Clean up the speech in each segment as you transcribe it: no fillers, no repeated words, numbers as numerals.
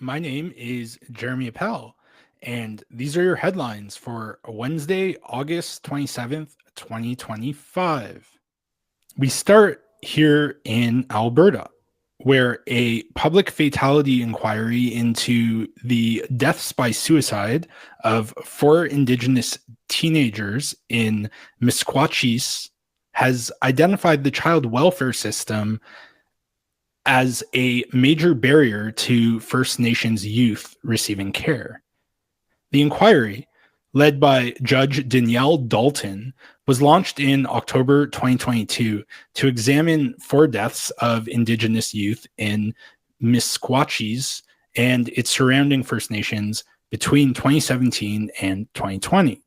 My name is Jeremy Appel, and these are your headlines for Wednesday, August 27th, 2025. We start here in Alberta, where a public fatality inquiry into the deaths by suicide of four Indigenous teenagers in Misquachis has identified the child welfare system as a major barrier to First Nations youth receiving care. The inquiry, led by Judge Danielle Dalton, was launched in October 2022 to examine four deaths of Indigenous youth in Misquachis and its surrounding First Nations between 2017 and 2020.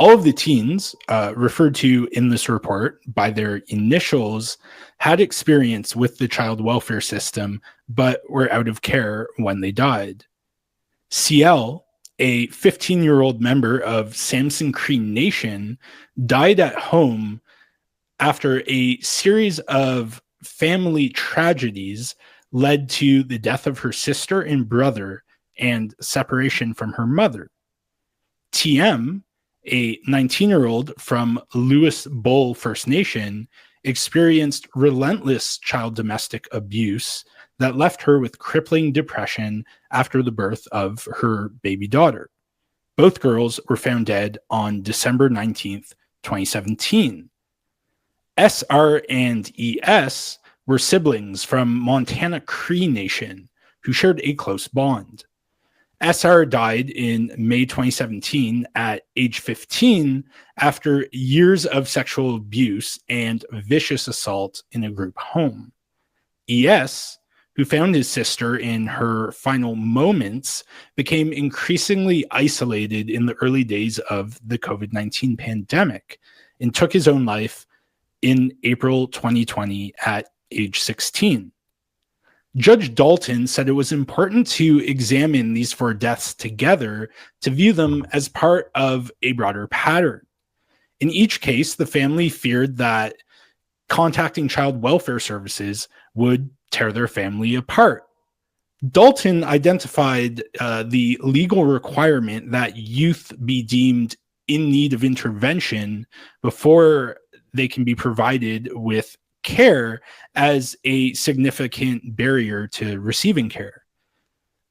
All of the teens referred to in this report by their initials had experience with the child welfare system, but were out of care when they died. CL, a 15-year-old member of Samson Cree Nation, died at home after a series of family tragedies led to the death of her sister and brother and separation from her mother. TM, a 19-year-old from Lewis Bowl First Nation, experienced relentless child domestic abuse that left her with crippling depression after the birth of her baby daughter. Both girls were found dead on December 19th, 2017. SR and ES were siblings from Montana Cree Nation who shared a close bond. SR died in May 2017 at age 15 after years of sexual abuse and vicious assault in a group home. ES, who found his sister in her final moments, became increasingly isolated in the early days of the COVID-19 pandemic and took his own life in April 2020 at age 16. Judge Dalton said it was important to examine these four deaths together to view them as part of a broader pattern. In each case, the family feared that contacting child welfare services would tear their family apart. Dalton identified the legal requirement that youth be deemed in need of intervention before they can be provided with care as a significant barrier to receiving care.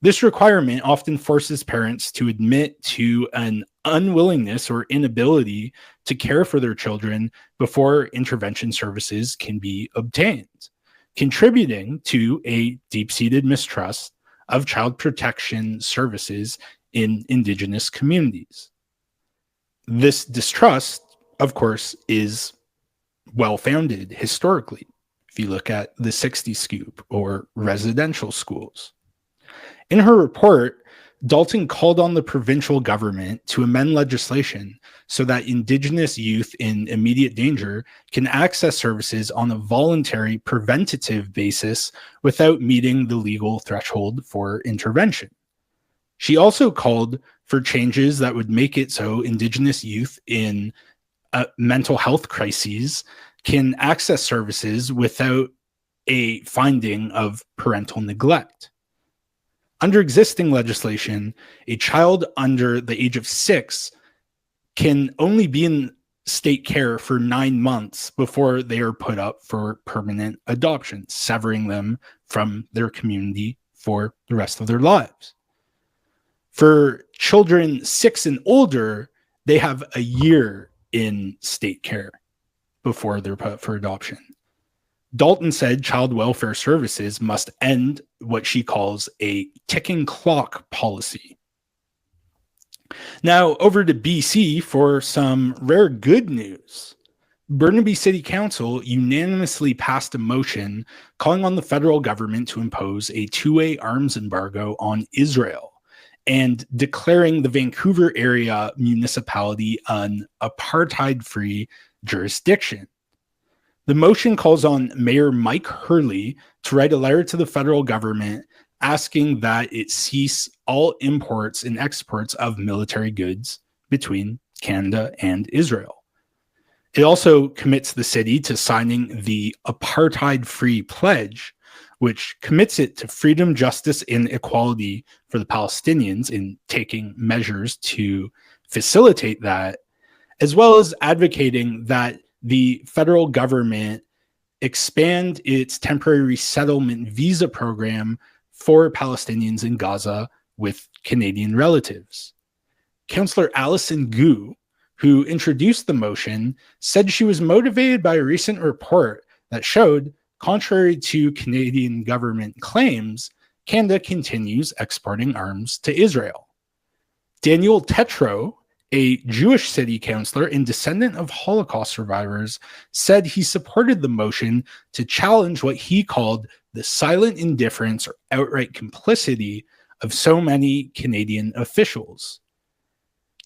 This requirement often forces parents to admit to an unwillingness or inability to care for their children before intervention services can be obtained, contributing to a deep-seated mistrust of child protection services in Indigenous communities. This distrust, of course, is well-founded historically, if you look at the 60 Scoop or residential schools. In her report, Dalton called on the provincial government to amend legislation so that Indigenous youth in immediate danger can access services on a voluntary preventative basis without meeting the legal threshold for intervention. She also called for changes that would make it so Indigenous youth in mental health crises can access services without a finding of parental neglect. Under existing legislation, a child under the age of 6 can only be in state care for 9 months before they are put up for permanent adoption, severing them from their community for the rest of their lives. For children 6 and older, they have a year in state care before they're put for adoption. Dalton said child welfare services must end what she calls a ticking clock policy. Now, over to BC for some rare good news. Burnaby City Council unanimously passed a motion calling on the federal government to impose a two-way arms embargo on Israel and declaring the Vancouver area municipality an apartheid-free jurisdiction. The motion calls on Mayor Mike Hurley to write a letter to the federal government asking that it cease all imports and exports of military goods between Canada and Israel. It also commits the city to signing the apartheid-free pledge, which commits it to freedom, justice, and equality for the Palestinians in taking measures to facilitate that, as well as advocating that the federal government expand its temporary resettlement visa program for Palestinians in Gaza with Canadian relatives. Councillor Alison Gu, who introduced the motion, said she was motivated by a recent report that showed, contrary to Canadian government claims, Canada continues exporting arms to Israel. Daniel Tetro, a Jewish city councillor and descendant of Holocaust survivors, said he supported the motion to challenge what he called the silent indifference or outright complicity of so many Canadian officials.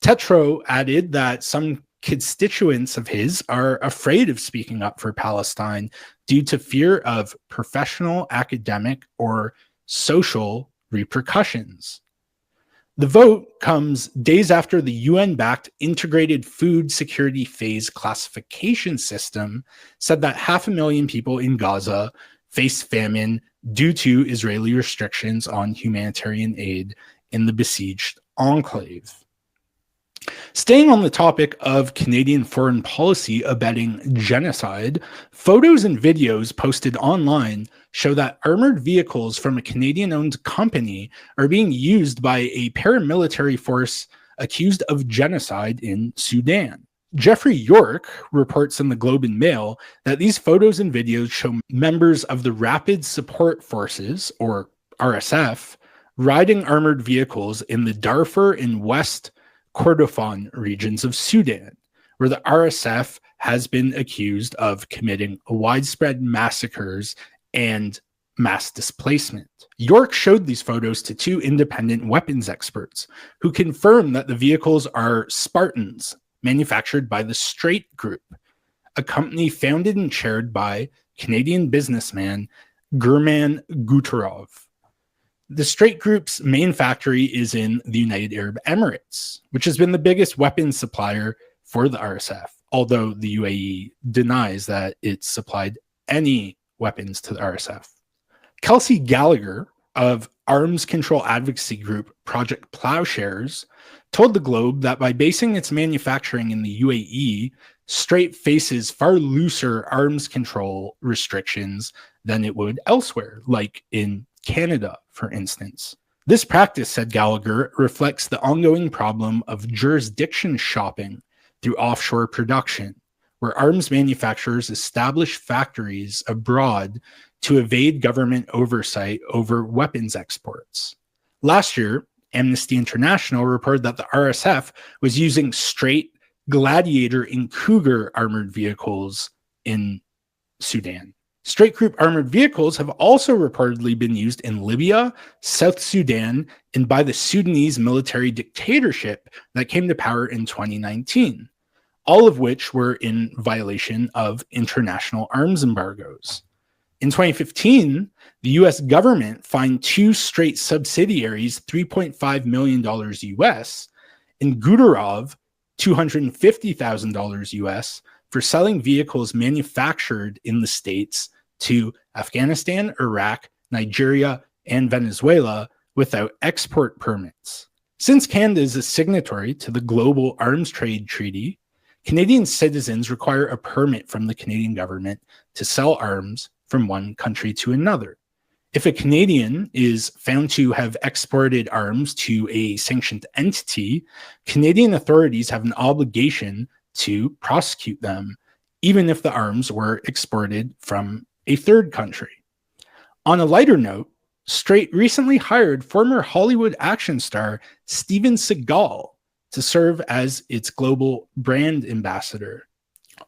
Tetro added that some constituents of his are afraid of speaking up for Palestine due to fear of professional, academic, or social repercussions. The vote comes days after the UN-backed Integrated Food Security Phase Classification System said that 500,000 people in Gaza face famine due to Israeli restrictions on humanitarian aid in the besieged enclave. Staying on the topic of Canadian foreign policy abetting genocide, photos and videos posted online show that armored vehicles from a Canadian-owned company are being used by a paramilitary force accused of genocide in Sudan. Jeffrey York reports in the Globe and Mail that these photos and videos show members of the Rapid Support Forces, or RSF, riding armored vehicles in the Darfur and West Kordofan regions of Sudan, where the RSF has been accused of committing widespread massacres and mass displacement. York showed these photos to two independent weapons experts who confirmed that the vehicles are Spartans, manufactured by the Straight Group, a company founded and chaired by Canadian businessman German Guterov. The Straight Group's main factory is in the United Arab Emirates, which has been the biggest weapons supplier for the RSF, although the UAE denies that it supplied any weapons to the RSF. Kelsey Gallagher of arms control advocacy group Project Plowshares told the Globe that by basing its manufacturing in the UAE, Straight faces far looser arms control restrictions than it would elsewhere, like in Canada, for instance. This practice, said Gallagher, reflects the ongoing problem of jurisdiction shopping through offshore production, where arms manufacturers establish factories abroad to evade government oversight over weapons exports. Last year, Amnesty International reported that the RSF was using Straight, Gladiator, and Cougar armored vehicles in Sudan. Straight Group armored vehicles have also reportedly been used in Libya, South Sudan, and by the Sudanese military dictatorship that came to power in 2019, all of which were in violation of international arms embargoes. In 2015, the US government fined two Straight subsidiaries $3.5 million US and Guterov $250,000 US for selling vehicles manufactured in the States to Afghanistan, Iraq, Nigeria, and Venezuela without export permits. Since Canada is a signatory to the Global Arms Trade Treaty, Canadian citizens require a permit from the Canadian government to sell arms from one country to another. If a Canadian is found to have exported arms to a sanctioned entity, Canadian authorities have an obligation to prosecute them, even if the arms were exported from a third country. On a lighter note, Straight recently hired former Hollywood action star Steven Seagal to serve as its global brand ambassador.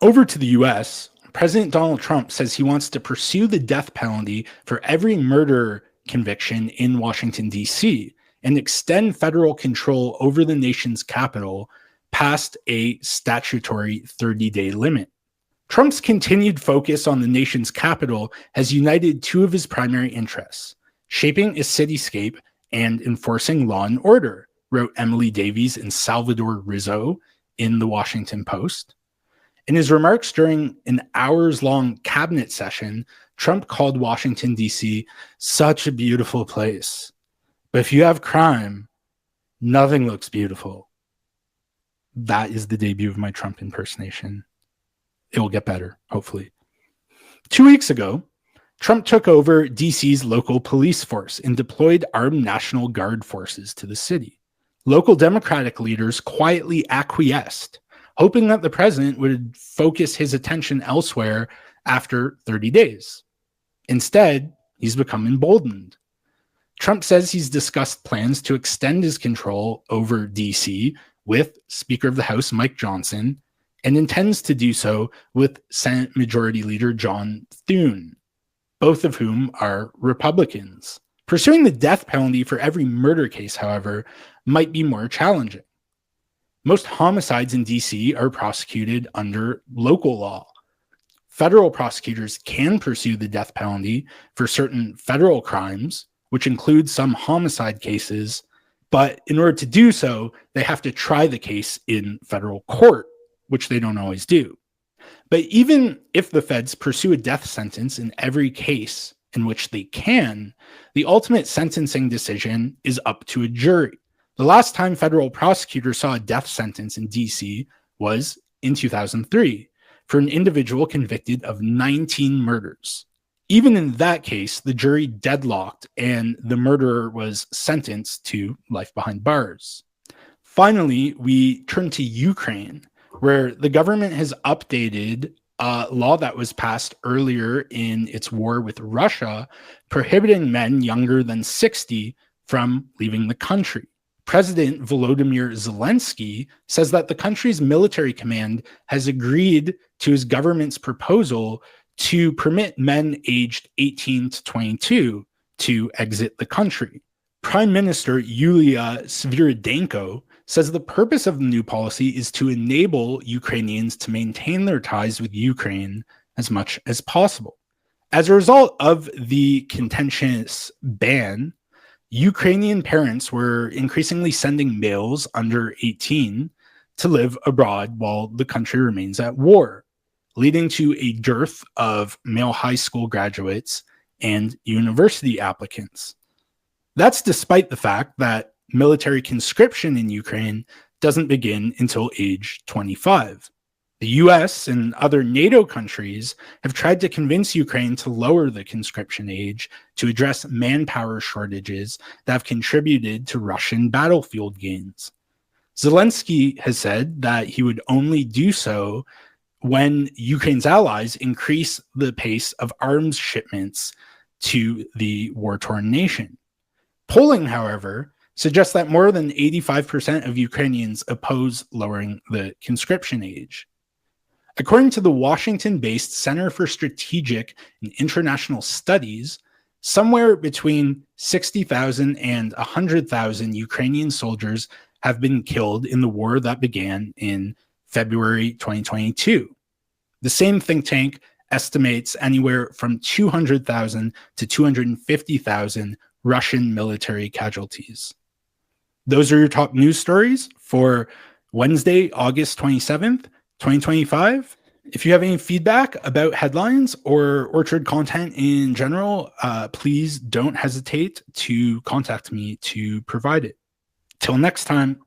Over to the US, President Donald Trump says he wants to pursue the death penalty for every murder conviction in Washington, D.C., and extend federal control over the nation's capital past a statutory 30-day limit. Trump's continued focus on the nation's capital has united two of his primary interests, shaping a cityscape and enforcing law and order, wrote Emily Davies and Salvador Rizzo in the Washington Post. In his remarks during an hours-long cabinet session, Trump called Washington, D.C. such a beautiful place. But if you have crime, nothing looks beautiful. That is the debut of my Trump impersonation. It will get better, hopefully. 2 weeks ago, Trump took over DC's local police force and deployed armed National Guard forces to the city. Local Democratic leaders quietly acquiesced, hoping that the president would focus his attention elsewhere after 30 days. Instead, he's become emboldened. Trump says he's discussed plans to extend his control over DC with Speaker of the House Mike Johnson and intends to do so with Senate Majority Leader John Thune, both of whom are Republicans. Pursuing the death penalty for every murder case, however, might be more challenging. Most homicides in DC are prosecuted under local law. Federal prosecutors can pursue the death penalty for certain federal crimes, which include some homicide cases, but in order to do so, they have to try the case in federal court, which they don't always do. But even if the feds pursue a death sentence in every case in which they can, the ultimate sentencing decision is up to a jury. The last time federal prosecutors saw a death sentence in DC was in 2003 for an individual convicted of 19 murders. Even in that case, the jury deadlocked and the murderer was sentenced to life behind bars. Finally, we turn to Ukraine, where the government has updated a law that was passed earlier in its war with Russia, prohibiting men younger than 60 from leaving the country. President Volodymyr Zelensky says that the country's military command has agreed to his government's proposal to permit men aged 18 to 22 to exit the country. Prime Minister Yulia Sviridenko says the purpose of the new policy is to enable Ukrainians to maintain their ties with Ukraine as much as possible. As a result of the contentious ban, Ukrainian parents were increasingly sending males under 18 to live abroad while the country remains at war, leading to a dearth of male high school graduates and university applicants. That's despite the fact that military conscription in Ukraine doesn't begin until age 25. The US and other NATO countries have tried to convince Ukraine to lower the conscription age to address manpower shortages that have contributed to Russian battlefield gains. Zelensky has said that he would only do so when Ukraine's allies increase the pace of arms shipments to the war-torn nation. Polling, however, suggests that more than 85% of Ukrainians oppose lowering the conscription age. According to the Washington-based Center for Strategic and International Studies, somewhere between 60,000 and 100,000 Ukrainian soldiers have been killed in the war that began in February 2022. The same think tank estimates anywhere from 200,000 to 250,000 Russian military casualties. Those are your top news stories for Wednesday, August 27th, 2025. If you have any feedback about headlines or Orchard content in general, please don't hesitate to contact me to provide it. Till next time.